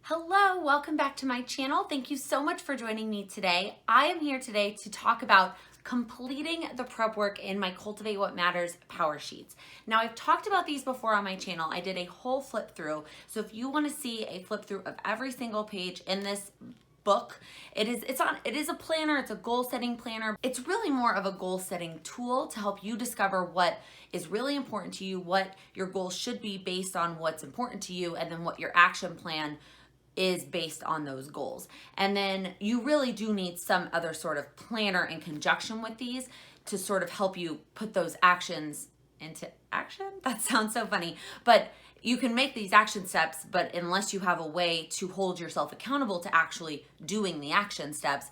Hello, welcome back to my channel. Thank you so much for joining me today. I am here today to talk about completing the prep work in my Cultivate What Matters power sheets. Now, I've talked about these before on my channel. I did a whole flip through. So if you want to see a flip through of every single page in this book, it is a planner, it's a goal setting planner. It's really more of a goal setting tool to help you discover what is really important to you, what your goals should be based on what's important to you, and then what your action plan is based on those goals. And then you really do need some other sort of planner in conjunction with these to sort of help you put those actions into action. That sounds so funny, but you can make these action steps, but unless you have a way to hold yourself accountable to actually doing the action steps,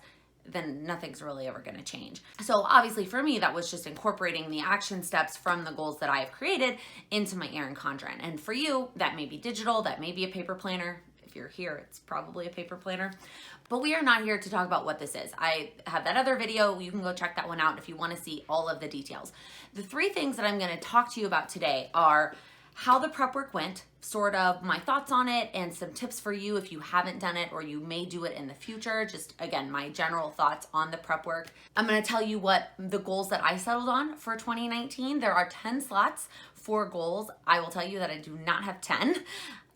then nothing's really ever going to change. So obviously for me, that was just incorporating the action steps from the goals that I have created into my Erin Condren. And for you, that may be digital, that may be a paper planner. If you're here, it's probably a paper planner. But we are not here to talk about what this is. I have that other video. You can go check that one out if you want to see all of the details. The three things that I'm going to talk to you about today are how the prep work went, sort of my thoughts on it, and some tips for you if you haven't done it or you may do it in the future. Just again, my general thoughts on the prep work. I'm going to tell you what the goals that I settled on for 2019. There are 10 slots for goals. I will tell you that I do not have 10.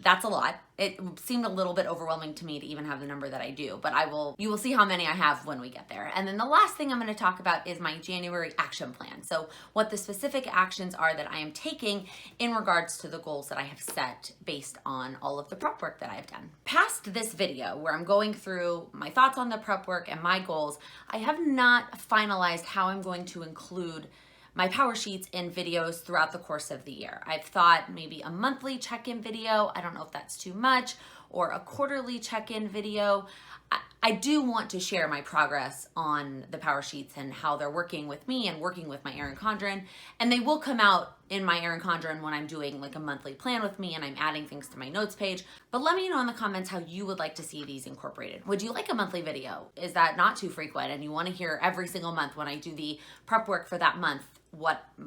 That's a lot. It seemed a little bit overwhelming to me to even have the number that I do, but you will see how many I have when we get there. And then the last thing I'm going to talk about is my January action plan. So what the specific actions are that I am taking in regards to the goals that I have set based on all of the prep work that I've done. Past this video where I'm going through my thoughts on the prep work and my goals, I have not finalized how I'm going to include my power sheets in videos throughout the course of the year. I've thought maybe a monthly check-in video. I don't know if that's too much, or a quarterly check-in video. I do want to share my progress on the power sheets and how they're working with me and working with my Erin Condren. And they will come out in my Erin Condren when I'm doing like a monthly plan with me and I'm adding things to my notes page. But let me know in the comments how you would like to see these incorporated. Would you like a monthly video? Is that not too frequent and you want to hear every single month when I do the prep work for that month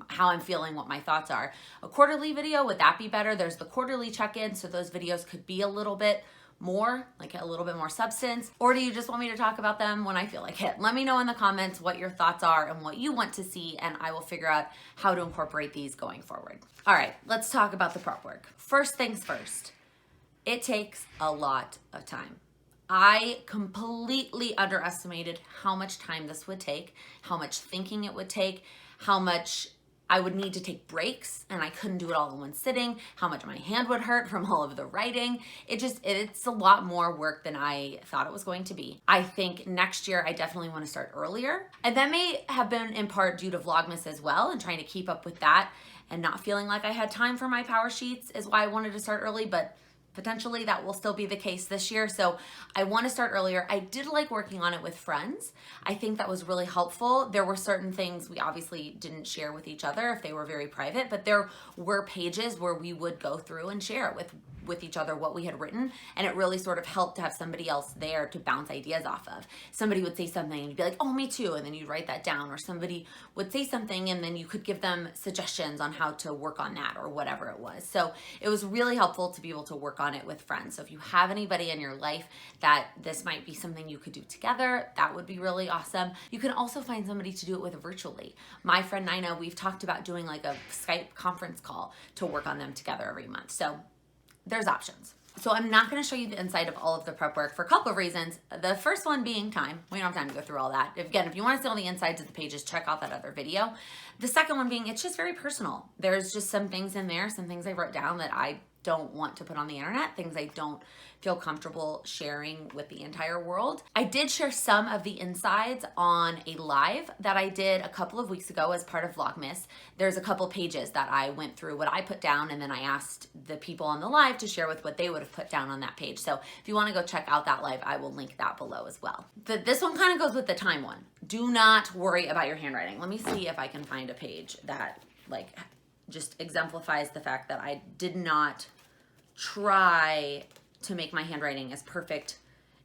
how I'm feeling, what my thoughts are? A quarterly video, would that be better? There's the quarterly check-in, so those videos could be a little bit more, like a little bit more substance. Or do you just want me to talk about them when I feel like it? Let me know in the comments what your thoughts are and what you want to see, and I will figure out how to incorporate these going forward. All right, let's talk about the prep work. First things first, it takes a lot of time. I completely underestimated how much time this would take, how much thinking it would take, how much I would need to take breaks and I couldn't do it all in one sitting, how much my hand would hurt from all of the writing. It's a lot more work than I thought it was going to be. I think next year I definitely want to start earlier. And that may have been in part due to Vlogmas as well and trying to keep up with that and not feeling like I had time for my power sheets is why I wanted to start early, but potentially that will still be the case this year. So I want to start earlier. I did like working on it with friends. I think that was really helpful. There were certain things we obviously didn't share with each other if they were very private, but there were pages where we would go through and share with each other what we had written. And it really sort of helped to have somebody else there to bounce ideas off of. Somebody would say something and you'd be like, oh, me too. And then you'd write that down, or somebody would say something and then you could give them suggestions on how to work on that or whatever it was. So it was really helpful to be able to work on it with friends. So if you have anybody in your life that this might be something you could do together, that would be really awesome. You can also find somebody to do it with virtually. My friend Nina, we've talked about doing like a Skype conference call to work on them together every month. So there's options. So I'm not going to show you the inside of all of the prep work for a couple of reasons. The first one being time. We don't have time to go through all that. Again, if you want to see all the insides of the pages, check out that other video. The second one being, it's just very personal. There's just some things in there, some things I wrote down that I don't want to put on the internet, things I don't feel comfortable sharing with the entire world. I did share some of the insides on a live that I did a couple of weeks ago as part of Vlogmas. There's a couple pages that I went through what I put down, and then I asked the people on the live to share with what they would have put down on that page. So if you want to go check out that live, I will link that below as well. This one kind of goes with the time one. Do not worry about your handwriting. Let me see if I can find a page that like just exemplifies the fact that I did not try to make my handwriting as perfect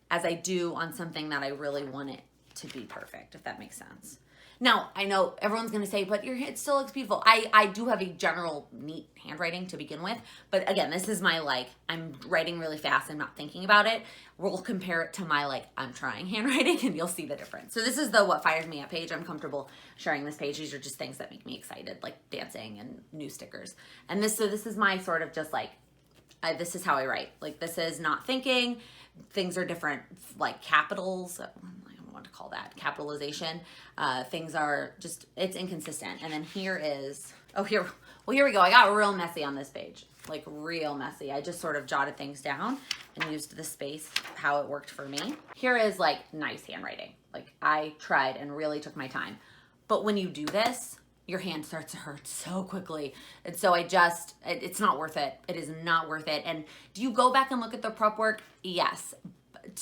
as I do on something that I really want it to be perfect, if that makes sense. Now, I know everyone's going to say, but it still looks beautiful. I do have a general neat handwriting to begin with. But again, this is my like, I'm writing really fast. I'm not thinking about it. We'll compare it to my like, I'm trying handwriting and you'll see the difference. So this is the What Fires Me Up page. I'm comfortable sharing this page. These are just things that make me excited, like dancing and new stickers. And this is my sort of just like, this is how I write. Like this is not thinking. Things are different, like capitals. I don't know what to call that. Capitalization. Things are just, it's inconsistent. And then here is, here we go. I got real messy on this page, like real messy. I just sort of jotted things down and used the space how it worked for me. Here is like nice handwriting. Like I tried and really took my time. But when you do this, your hand starts to hurt so quickly. And so it's not worth it. It is not worth it. And do you go back and look at the prep work? Yes,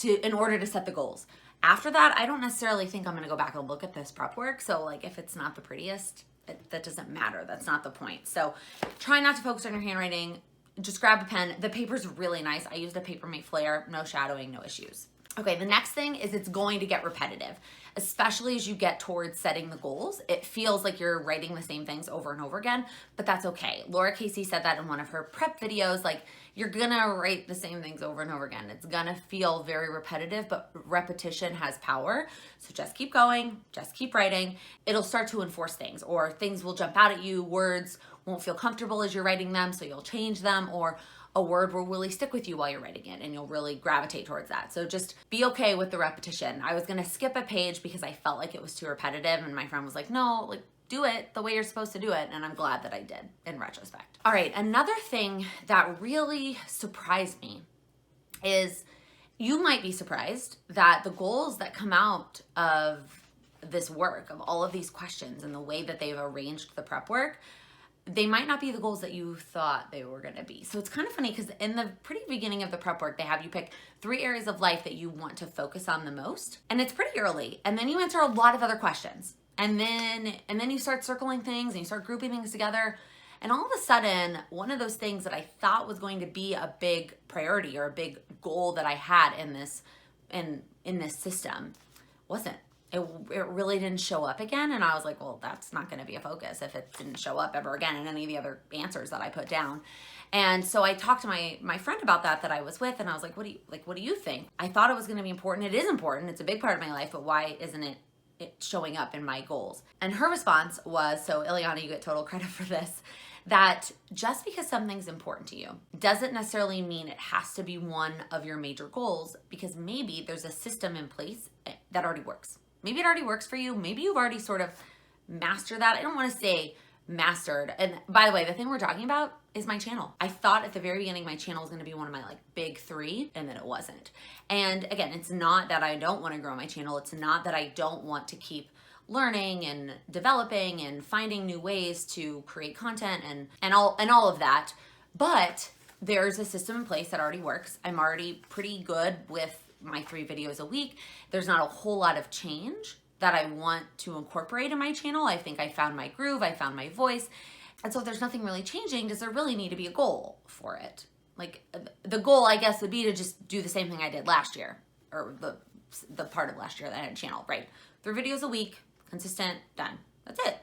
in order to set the goals. After that, I don't necessarily think I'm gonna go back and look at this prep work. So like if it's not the prettiest, that doesn't matter. That's not the point. So try not to focus on your handwriting. Just grab a pen. The paper's really nice. I used a Papermate Flare, no shadowing, no issues. Okay, the next thing is it's going to get repetitive, especially as you get towards setting the goals. It feels like you're writing the same things over and over again, but that's okay. Laura Casey said that in one of her prep videos, like you're gonna write the same things over and over again. It's gonna feel very repetitive, but repetition has power. So just keep going, just keep writing. It'll start to enforce things, or things will jump out at you, words won't feel comfortable as you're writing them, so you'll change them, or a word will really stick with you while you're writing it and you'll really gravitate towards that. So just be okay with the repetition. I was gonna skip a page because I felt like it was too repetitive and my friend was like, no, like do it the way you're supposed to do it. And I'm glad that I did in retrospect. All right, another thing that really surprised me is you might be surprised that the goals that come out of this work, of all of these questions and the way that they've arranged the prep work, they might not be the goals that you thought they were gonna be. So it's kind of funny because in the pretty beginning of the prep work, they have you pick 3 areas of life that you want to focus on the most. And it's pretty early. And then you answer a lot of other questions. And then you start circling things and you start grouping things together. And all of a sudden, one of those things that I thought was going to be a big priority or a big goal that I had in this system wasn't. It really didn't show up again. And I was like, well, that's not going to be a focus if it didn't show up ever again in any of the other answers that I put down. And so I talked to my friend about that I was with, and I was like, what do you think? I thought it was going to be important. It is important. It's a big part of my life, but why isn't it showing up in my goals? And her response was, so Ileana, you get total credit for this, that just because something's important to you doesn't necessarily mean it has to be one of your major goals, because maybe there's a system in place that already works. Maybe it already works for you. Maybe you've already sort of mastered that. I don't want to say mastered. And by the way, the thing we're talking about is my channel. I thought at the very beginning my channel was going to be one of my like big 3, and then it wasn't. And again, it's not that I don't want to grow my channel. It's not that I don't want to keep learning and developing and finding new ways to create content and all of that. But there's a system in place that already works. I'm already pretty good with my 3 videos a week. There's not a whole lot of change that I want to incorporate in my channel. I think I found my groove, I found my voice. And so if there's nothing really changing, does there really need to be a goal for it? Like the goal, I guess, would be to just do the same thing I did last year, or the part of last year that I had a channel, right? 3 videos a week, consistent, done. That's it.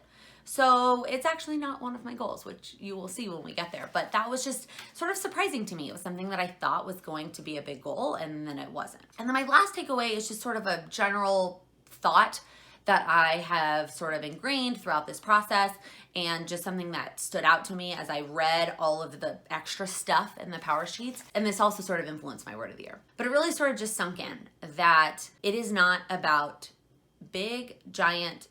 So it's actually not one of my goals, which you will see when we get there. But that was just sort of surprising to me. It was something that I thought was going to be a big goal, and then it wasn't. And then my last takeaway is just sort of a general thought that I have sort of ingrained throughout this process, and just something that stood out to me as I read all of the extra stuff in the power sheets. And this also sort of influenced my word of the year. But it really sort of just sunk in that it is not about big, giant,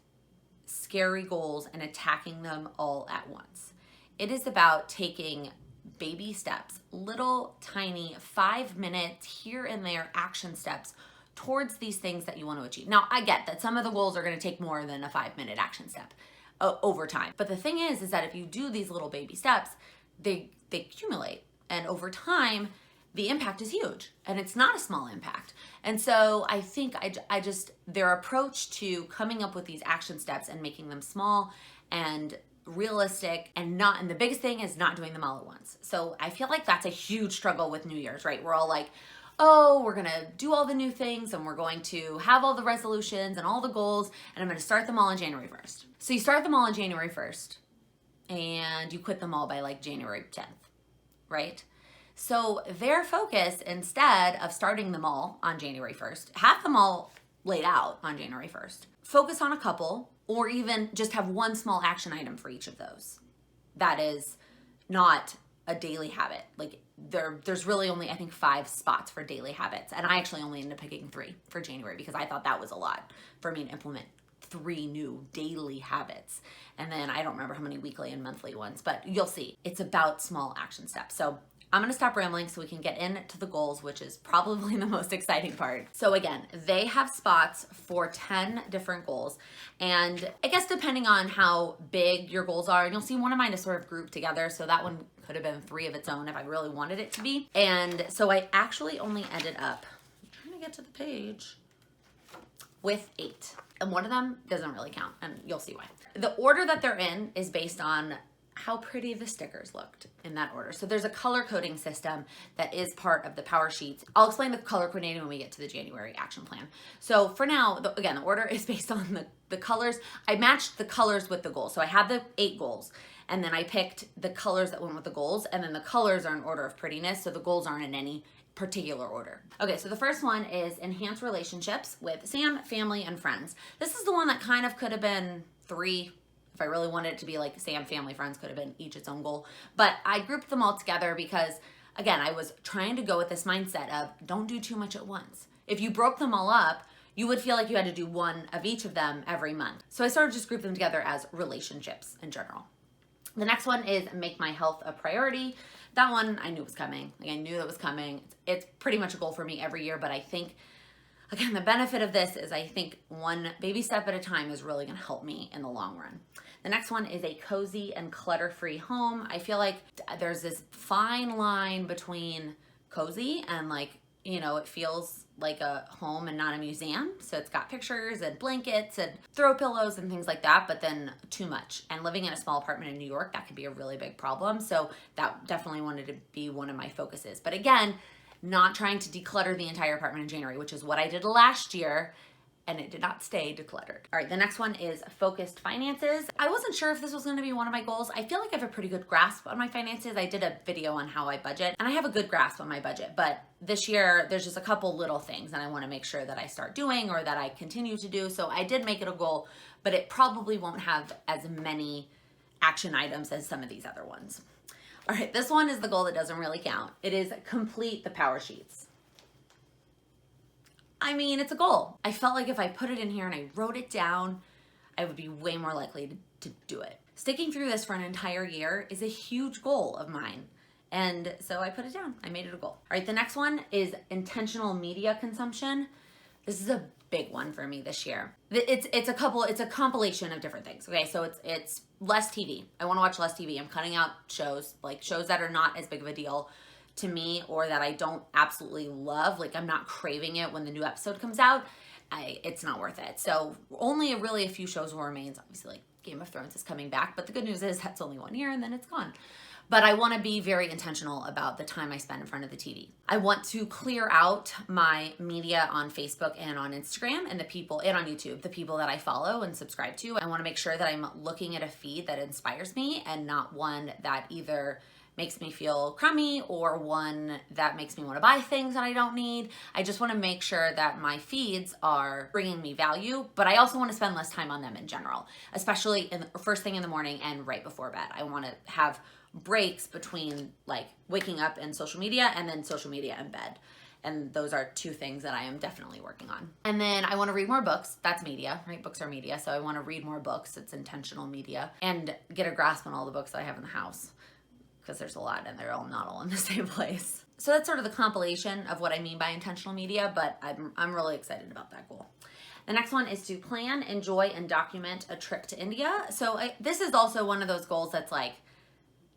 scary goals and attacking them all at once. It is about taking baby steps, little tiny 5-minute here and there action steps towards these things that you want to achieve. Now, I get that some of the goals are going to take more than a 5-minute action step over time. But the thing is that if you do these little baby steps, they accumulate. And over time, the impact is huge, and it's not a small impact. And so I think I just, their approach to coming up with these action steps and making them small and realistic, and the biggest thing is not doing them all at once. So I feel like that's a huge struggle with New Year's, right? We're all like, oh, we're gonna do all the new things and we're going to have all the resolutions and all the goals and I'm gonna start them all on January 1st. So you start them all on January 1st and you quit them all by like January 10th, right? So their focus, instead of starting them all on January 1st, have them all laid out on January 1st. Focus on a couple, or even just have one small action item for each of those. That is not a daily habit. Like there's really only, I think, 5 spots for daily habits. And I actually only ended up picking 3 for January because I thought that was a lot for me to implement 3 new daily habits. And then I don't remember how many weekly and monthly ones, but you'll see. It's about small action steps. So I'm gonna stop rambling so we can get into the goals, which is probably the most exciting part. So again, they have spots for 10 different goals. And I guess depending on how big your goals are, and you'll see one of mine is sort of grouped together. So that one could have been 3 of its own if I really wanted it to be. And so I actually only ended up, I'm trying to get to the page, with 8. And one of them doesn't really count, and you'll see why. The order that they're in is based on how pretty the stickers looked in that order. So there's a color coding system that is part of the power sheets. I'll explain the color coordinating when we get to the January action plan. So for now, again, the order is based on the colors. I matched the colors with the goals. So I had the 8 goals, and then I picked the colors that went with the goals, and then the colors are in order of prettiness, so the goals aren't in any particular order. Okay, so the first one is enhance relationships with Sam, family, and friends. This is the one that kind of could have been 3. If I really wanted it to be like Sam, family, friends, could have been each its own goal. But I grouped them all together because, again, I was trying to go with this mindset of don't do too much at once. If you broke them all up, you would feel like you had to do one of each of them every month. So I sort of just grouped them together as relationships in general. The next one is make my health a priority. That one I knew was coming. Like I knew that was coming. It's pretty much a goal for me every year, but I think, again, the benefit of this is I think one baby step at a time is really gonna help me in the long run. The next one is a cozy and clutter-free home. I feel like there's this fine line between cozy and like, you know, it feels like a home and not a museum. So it's got pictures and blankets and throw pillows and things like that, but then too much. And living in a small apartment in New York, that could be a really big problem. So that definitely wanted to be one of my focuses. But again, not trying to declutter the entire apartment in January, which is what I did last year, and it did not stay decluttered. All right, the next one is focused finances. I wasn't sure if this was gonna be one of my goals. I feel like I have a pretty good grasp on my finances. I did a video on how I budget, and I have a good grasp on my budget, but this year there's just a couple little things that I wanna make sure that I start doing or that I continue to do. So I did make it a goal, but it probably won't have as many action items as some of these other ones. All right, this one is the goal that doesn't really count. It is complete the power sheets. I mean, it's a goal. I felt like if I put it in here and I wrote it down, I would be way more likely to do it. Sticking through this for an entire year is a huge goal of mine. And so I put it down. I made it a goal. All right, the next one is intentional media consumption. This is a big one for me this year. It's a compilation of different things. Okay, so it's less TV. I want to watch less TV. I'm cutting out shows, like shows that are not as big of a deal to me or that I don't absolutely love. Like I'm not craving it when the new episode comes out. It's not worth it. So only really a few shows will remain. Obviously, like Game of Thrones is coming back, but the good news is that's only 1 year and then it's gone. But I want to be very intentional about the time I spend in front of the TV. I want to clear out my media on Facebook and on Instagram and on YouTube, the people that I follow and subscribe to. I want to make sure that I'm looking at a feed that inspires me and not one that either makes me feel crummy or one that makes me want to buy things that I don't need. I just want to make sure that my feeds are bringing me value, but I also want to spend less time on them in general, especially in the first thing in the morning and right before bed. I want to have breaks between like waking up and social media and then social media and bed. And those are 2 things that I am definitely working on. And then I want to read more books. That's media, right? Books are media. So I want to read more books. It's intentional media and get a grasp on all the books that I have in the house, because there's a lot and they're all not all in the same place. So that's sort of the compilation of what I mean by intentional media, but I'm really excited about that goal. The next one is to plan, enjoy, and document a trip to India. So this is also one of those goals that's like,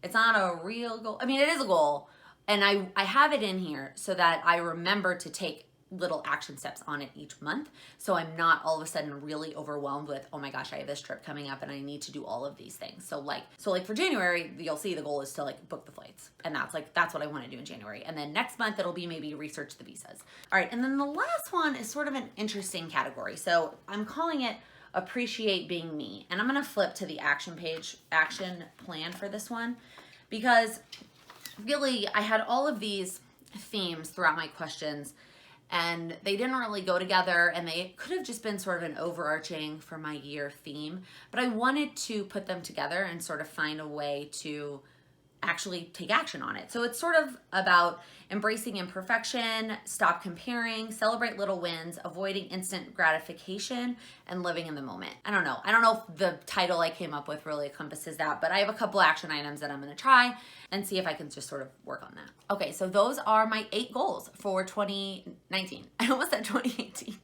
it's not a real goal. I mean, it is a goal, and I have it in here so that I remember to take little action steps on it each month. So I'm not all of a sudden really overwhelmed with, oh my gosh, I have this trip coming up and I need to do all of these things. So like for January, you'll see the goal is to like book the flights. And that's what I want to do in January. And then next month it'll be maybe research the visas. All right. And then the last one is sort of an interesting category. So I'm calling it appreciate being me. And I'm going to flip to the action plan for this one, because really I had all of these themes throughout my questions and they didn't really go together, and they could have just been sort of an overarching for my year theme, but I wanted to put them together and sort of find a way to actually take action on it. So it's sort of about embracing imperfection, stop comparing, celebrate little wins, avoiding instant gratification, and living in the moment. I don't know if the title I came up with really encompasses that, but I have a couple action items that I'm going to try and see if I can just sort of work on that. Okay, so those are my 8 goals for 2019. I almost said 2018.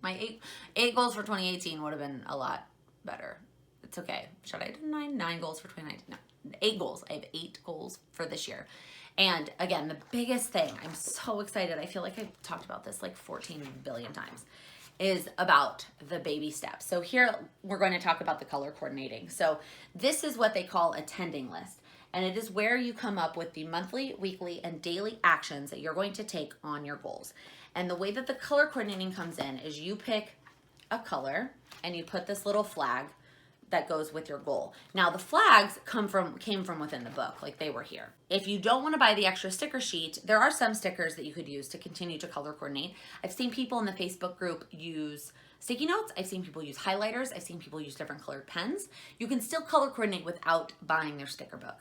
My eight goals for 2018 would have been a lot better. It's okay. Should I do 9 goals for 2019? No. 8 goals. I have 8 goals for this year. And again, the biggest thing, I'm so excited, I feel like I've talked about this like 14 billion times, is about the baby steps. So here we're going to talk about the color coordinating. So this is what they call a tending list. And it is where you come up with the monthly, weekly, and daily actions that you're going to take on your goals. And the way that the color coordinating comes in is you pick a color and you put this little flag that goes with your goal. Now the flags came from within the book, like they were here. If you don't want to buy the extra sticker sheet, there are some stickers that you could use to continue to color coordinate. I've seen people in the Facebook group use sticky notes. I've seen people use highlighters. I've seen people use different colored pens. You can still color coordinate without buying their sticker book.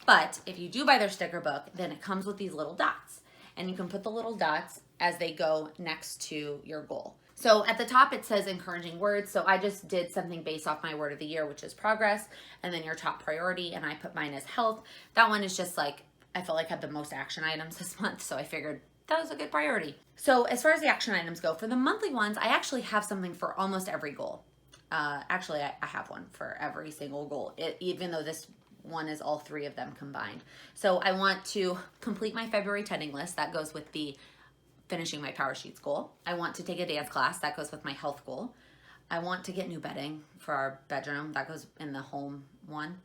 But if you do buy their sticker book, then it comes with these little dots, and you can put the little dots as they go next to your goal. So at the top it says encouraging words. So I just did something based off my word of the year, which is progress, and then your top priority, and I put mine as health. That one is just like, I felt like I had the most action items this month, so I figured that was a good priority. So as far as the action items go, for the monthly ones, I actually have something for almost every goal. Actually, I have one for every single goal, even though this one is all 3 of them combined. So I want to complete my February tending list. That goes with the finishing my power sheets goal. I want to take a dance class. That goes with my health goal. I want to get new bedding for our bedroom. That goes in the home one.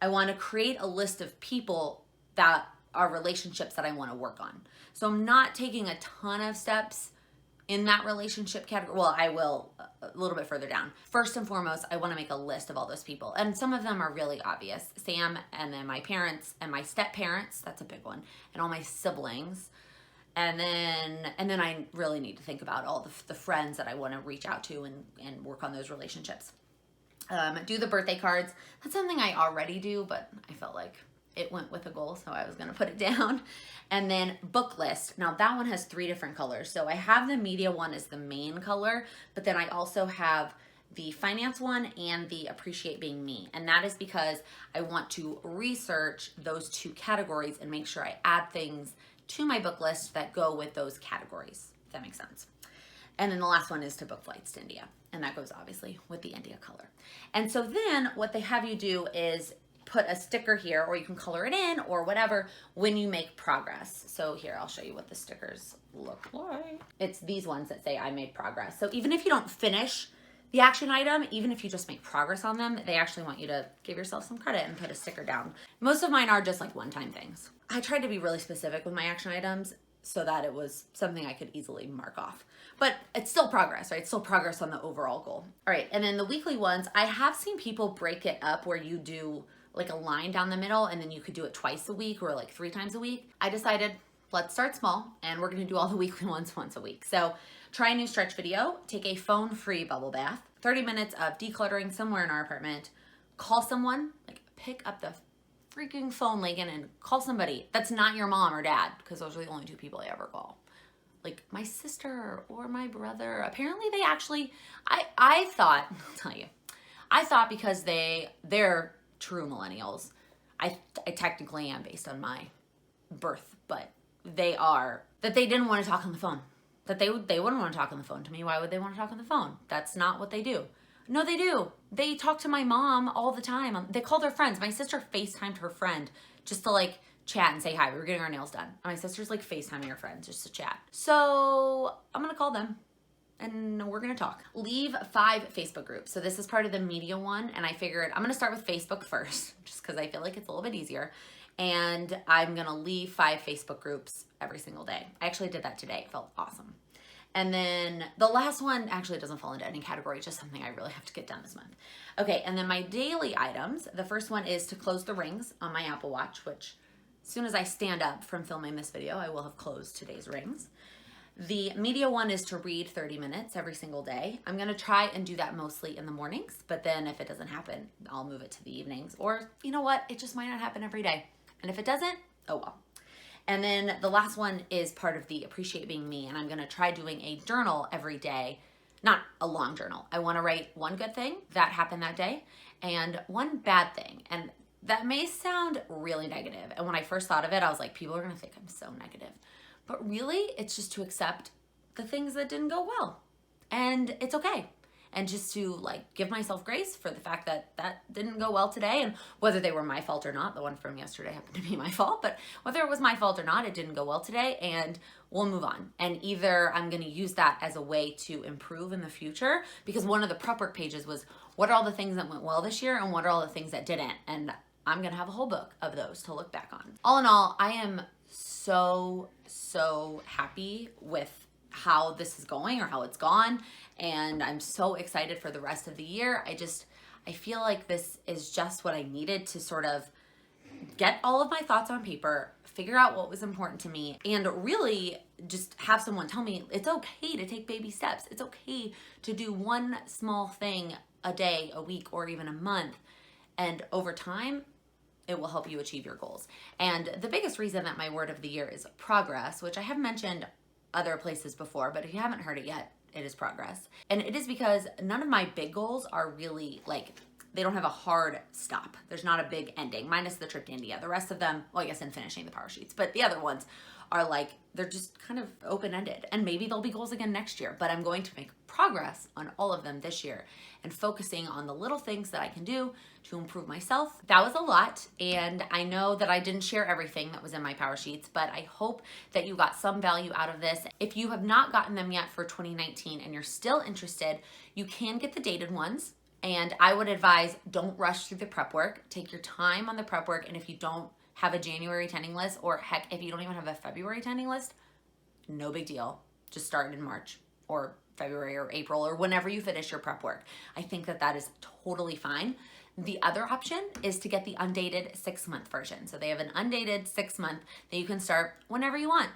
I want to create a list of people that are relationships that I want to work on. So I'm not taking a ton of steps in that relationship category. Well, I will a little bit further down. First and foremost, I want to make a list of all those people. And some of them are really obvious. Sam, and then my parents and my step parents. That's a big one. And all my siblings. And then I really need to think about all the friends that I want to reach out to and work on those relationships. Do the birthday cards. That's something I already do, but I felt like it went with a goal, so I was going to put it down. And then book list. Now that one has 3 different colors. So I have the media one as the main color, but then I also have the finance one and the appreciate being me. And that is because I want to research those 2 categories and make sure I add things to my book list that go with those categories, if that makes sense. And then the last one is to book flights to India. And that goes obviously with the India color. And so then what they have you do is put a sticker here, or you can color it in or whatever when you make progress. So here, I'll show you what the stickers look like. It's these ones that say I made progress. So even if you don't finish the action item, even if you just make progress on them, they actually want you to give yourself some credit and put a sticker down. Most of mine are just like one-time things. I tried to be really specific with my action items so that it was something I could easily mark off. But it's still progress, right? It's still progress on the overall goal. All right, and then the weekly ones, I have seen people break it up where you do like a line down the middle and then you could do it twice a week or like 3 times a week. I decided, let's start small, and we're gonna do all the weekly ones once a week. So try a new stretch video, take a phone-free bubble bath, 30 minutes of decluttering somewhere in our apartment, call someone, like pick up the freaking phone, Laken, and call somebody that's not your mom or dad, because those are the only 2 people I ever call. Like my sister or my brother. Apparently they actually, I thought, I'll tell you, I thought because they're true millennials, I technically am based on my birth, but they didn't want to talk on the phone. That they wouldn't want to talk on the phone to me. Why would they want to talk on the phone? That's not what they do. No, they do. They talk to my mom all the time. They call their friends. My sister FaceTimed her friend just to like chat and say hi. We were getting our nails done. And my sister's like FaceTiming her friends just to chat. So I'm gonna call them and we're gonna talk. Leave 5 Facebook groups. So this is part of the media one, and I figured I'm gonna start with Facebook first, just because I feel like it's a little bit easier. And I'm gonna leave 5 Facebook groups every single day. I actually did that today. It felt awesome. And then the last one actually doesn't fall into any category, just something I really have to get done this month. Okay, and then my daily items. The first one is to close the rings on my Apple Watch, which as soon as I stand up from filming this video, I will have closed today's rings. The media one is to read 30 minutes every single day. I'm gonna try and do that mostly in the mornings, but then if it doesn't happen, I'll move it to the evenings. Or you know what, it just might not happen every day. And if it doesn't, oh well. And then the last one is part of the Appreciate Being Me, and I'm gonna try doing a journal every day. Not a long journal. I wanna write one good thing that happened that day and one bad thing. And that may sound really negative. And when I first thought of it, I was like, people are gonna think I'm so negative. But really, it's just to accept the things that didn't go well. And it's okay. And just to like give myself grace for the fact that that didn't go well today, and whether they were my fault or not. The one from yesterday happened to be my fault, but whether it was my fault or not, it didn't go well today, and we'll move on. And either I'm gonna use that as a way to improve in the future, because one of the prep work pages was, what are all the things that went well this year and what are all the things that didn't? And I'm gonna have a whole book of those to look back on. All in all, I am so happy with how this is going or how it's gone, and I'm so excited for the rest of the year. I feel like this is just what I needed to sort of get all of my thoughts on paper, figure out what was important to me, and really just have someone tell me it's okay to take baby steps. It's okay to do one small thing a day, a week, or even a month, and over time it will help you achieve your goals. And the biggest reason that my word of the year is progress, which I have mentioned other places before, but if you haven't heard it yet, it is progress. And it is because none of my big goals are really like, they don't have a hard stop. There's not a big ending, minus the trip to India. The rest of them, well, I guess in finishing the power sheets, but the other ones are like, they're just kind of open-ended. And maybe there'll be goals again next year, but I'm going to make progress on all of them this year and focusing on the little things that I can do to improve myself. That was a lot, and I know that I didn't share everything that was in my power sheets, but I hope that you got some value out of this. If you have not gotten them yet for 2019 and you're still interested, you can get the dated ones. And I would advise, don't rush through the prep work. Take your time on the prep work, and if you don't have a January tending list, or heck, if you don't even have a February tending list, no big deal. Just start in March or February or April or whenever you finish your prep work. I think that that is totally fine. The other option is to get the undated 6-month version. So they have an undated 6-month that you can start whenever you want.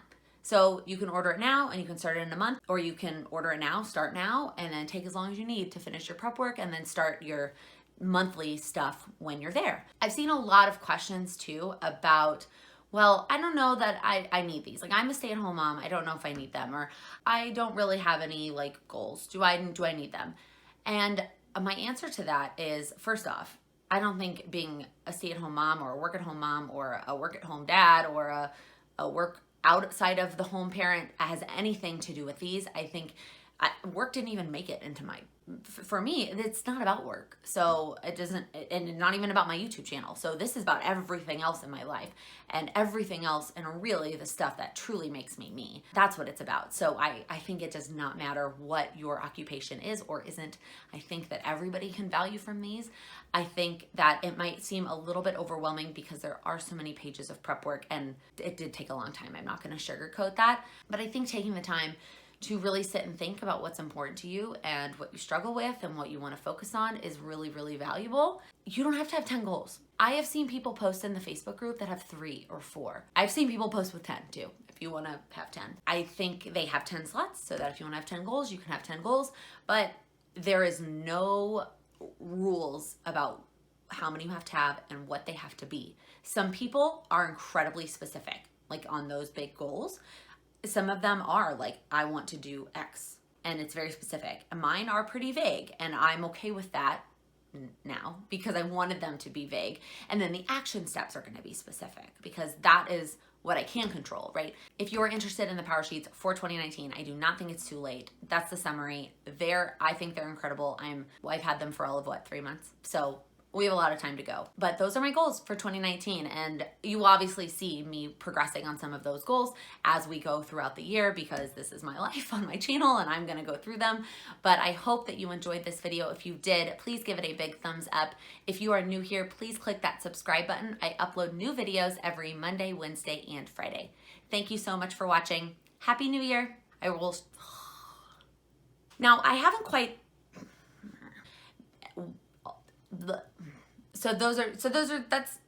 So you can order it now and you can start it in a month, or you can order it now, start now, and then take as long as you need to finish your prep work and then start your monthly stuff when you're there. I've seen a lot of questions too about, well, I don't know that I need these. Like, I'm a stay-at-home mom. I don't know if I need them, or I don't really have any like goals. Do I need them? And my answer to that is, first off, I don't think being a stay-at-home mom or a work-at-home mom or a work-at-home dad or a work outside of the home parent has anything to do with these. I think work didn't even make it into for me, it's not about work. So it doesn't, and not even about my YouTube channel. So this is about everything else in my life and everything else, and really the stuff that truly makes me me. That's what it's about. So I think it does not matter what your occupation is or isn't. I think that everybody can value from these. I think that it might seem a little bit overwhelming because there are so many pages of prep work, and it did take a long time. I'm not going to sugarcoat that, but I think taking the time to really sit and think about what's important to you and what you struggle with and what you want to focus on is really, really valuable. You don't have to have 10 goals. I have seen people post in the Facebook group that have 3 or 4. I've seen people post with 10 too, if you want to have 10. I think they have 10 slots so that if you want to have 10 goals, you can have 10 goals, but there is no rules about how many you have to have and what they have to be. Some people are incredibly specific, like on those big goals. Some of them are like, I want to do X, and it's very specific. Mine are pretty vague, and I'm okay with that now because I wanted them to be vague. And then the action steps are going to be specific because that is what I can control, right? If you're interested in the power sheets for 2019, I do not think it's too late. That's the summary. I think they're incredible. I've had them for all of 3 months. So we have a lot of time to go. But those are my goals for 2019. And you will obviously see me progressing on some of those goals as we go throughout the year, because this is my life on my channel and I'm gonna go through them. But I hope that you enjoyed this video. If you did, please give it a big thumbs up. If you are new here, please click that subscribe button. I upload new videos every Monday, Wednesday, and Friday. Thank you so much for watching. Happy New Year. I will. Now, I haven't quite. That's